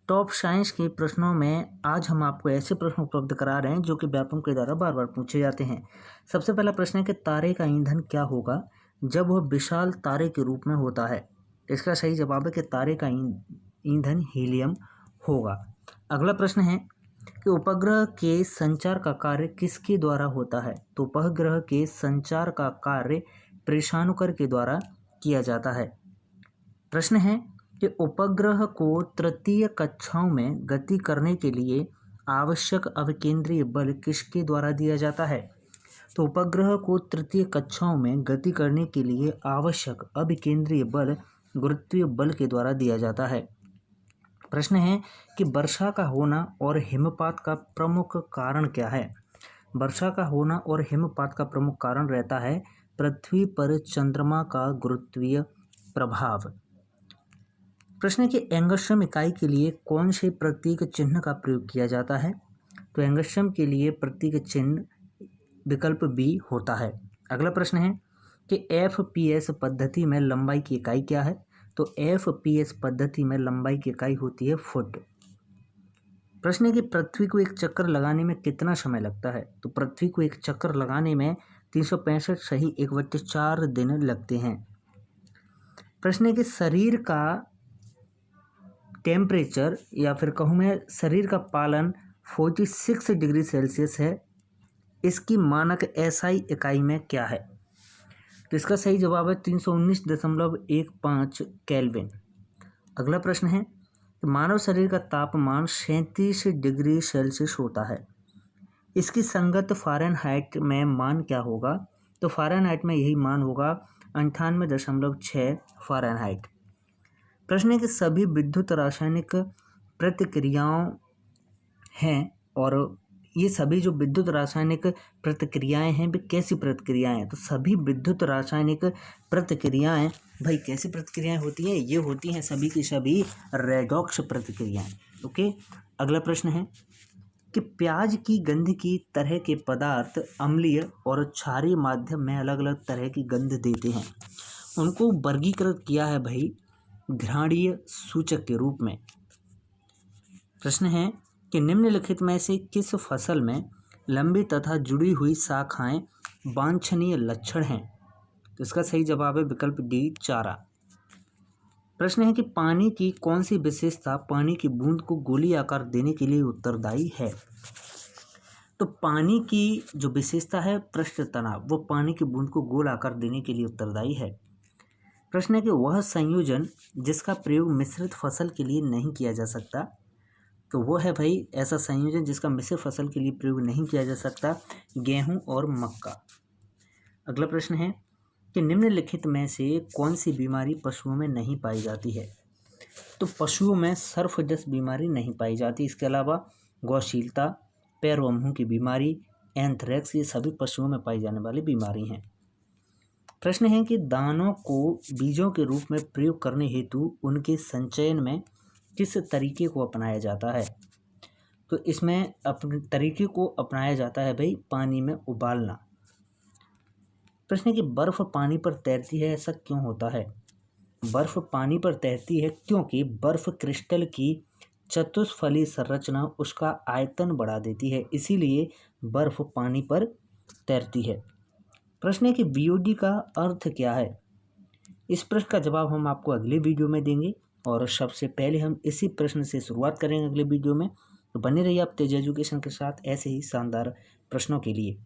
Top science के प्रश्नों में आज हम आपको ऐसे प्रश्न उपलब्ध करा रहे हैं जो कि व्यापम के द्वारा बार बार पूछे जाते हैं। सबसे पहला प्रश्न है कि तारे का ईंधन क्या होगा जब वह विशाल तारे के रूप में होता है। इसका सही जवाब है कि तारे का ईंधन हीलियम होगा। अगला प्रश्न है कि उपग्रह के संचार का कार्य किसके द्वारा होता है। तो उपग्रह के संचार का कार्य प्रेषानुकर के द्वारा किया जाता है। प्रश्न है कि उपग्रह को तृतीय कक्षाओं में गति करने के लिए आवश्यक अभिकेंद्रीय बल किसके द्वारा दिया जाता है। तो उपग्रह को तृतीय कक्षाओं में गति करने के लिए आवश्यक अभिकेंद्रीय बल गुरुत्वीय बल के द्वारा दिया जाता है। प्रश्न है कि वर्षा का होना और हिमपात का प्रमुख कारण क्या है। वर्षा का होना और हिमपात का प्रमुख कारण रहता है पृथ्वी पर चंद्रमा का गुरुत्वीय प्रभाव। प्रश्न है कि एंगस्ट्रम इकाई के लिए कौन से प्रतीक चिन्ह का प्रयोग किया जाता है। तो एंगस्ट्रम के लिए प्रतीक चिन्ह विकल्प बी होता है। अगला प्रश्न है कि FPS पद्धति में लंबाई की इकाई क्या है। तो FPS पद्धति में लंबाई की इकाई होती है फुट। प्रश्न है कि पृथ्वी को एक चक्कर लगाने में कितना समय लगता है। तो पृथ्वी को एक चक्कर लगाने में 365 सही 1/4 दिन लगते हैं। प्रश्न है कि शरीर का टेम्परेचर या फिर कहूँ मैं शरीर का पालन 46 डिग्री सेल्सियस है, इसकी मानक SI इकाई में क्या है। तो इसका सही जवाब है 319.15 केल्विन। अगला प्रश्न है कि मानव शरीर का तापमान 37 डिग्री सेल्सियस होता है, इसकी संगत फ़ारेनहाइट में मान क्या होगा। तो फ़ारेनहाइट में यही मान होगा 98.6 फ़ारेनहाइट। प्रश्न है कि सभी विद्युत रासायनिक प्रतिक्रियाओं हैं और ये सभी जो विद्युत रासायनिक प्रतिक्रियाएं हैं वे कैसी प्रतिक्रियाएं हैं। तो सभी विद्युत रासायनिक प्रतिक्रियाएं भाई कैसी प्रतिक्रियाएं होती हैं, ये होती हैं सभी की सभी रेडॉक्स प्रतिक्रियाएं। ओके, अगला प्रश्न है कि प्याज की गंध की तरह के पदार्थ अम्लीय और क्षारीय माध्यम में अलग अलग तरह की गंध देते हैं, उनको वर्गीकृत किया है भाई घ्राणीय सूचक के रूप में। प्रश्न है कि निम्नलिखित में से किस फसल में लंबी तथा जुड़ी हुई शाखाएं वांछनीय लक्षण हैं। तो इसका सही जवाब है विकल्प डी चारा। प्रश्न है कि पानी की कौन सी विशेषता पानी की बूंद को गोली आकार देने के लिए उत्तरदायी है। तो पानी की जो विशेषता है पृष्ठ तनाव, वो पानी की बूंद को गोल आकार देने के लिए उत्तरदायी है। प्रश्न है कि वह संयोजन जिसका प्रयोग मिश्रित फसल के लिए नहीं किया जा सकता। तो वो है भाई ऐसा संयोजन जिसका मिश्रित फसल के लिए प्रयोग नहीं किया जा सकता, गेहूं और मक्का। अगला प्रश्न है कि निम्नलिखित में से कौन सी बीमारी पशुओं में नहीं पाई जाती है। तो पशुओं में सर्फजस बीमारी नहीं पाई जाती। इसके अलावा गौशीलता, पैर व मुंह की बीमारी, एंथ्रेक्स, ये सभी पशुओं में पाई जाने वाली बीमारी हैं। प्रश्न है कि दानों को बीजों के रूप में प्रयोग करने हेतु उनके संचयन में किस तरीके को अपनाया जाता है। तो इसमें अपने तरीके को अपनाया जाता है भाई पानी में उबालना। प्रश्न है कि बर्फ पानी पर तैरती है, ऐसा क्यों होता है। बर्फ पानी पर तैरती है क्योंकि बर्फ क्रिस्टल की चतुष्फली संरचना उसका आयतन बढ़ा देती है, इसीलिए बर्फ पानी पर तैरती है। प्रश्न है कि BOD का अर्थ क्या है। इस प्रश्न का जवाब हम आपको अगले वीडियो में देंगे और सबसे पहले हम इसी प्रश्न से शुरुआत करेंगे अगले वीडियो में। तो बने रहिए आप तेज एजुकेशन के साथ ऐसे ही शानदार प्रश्नों के लिए।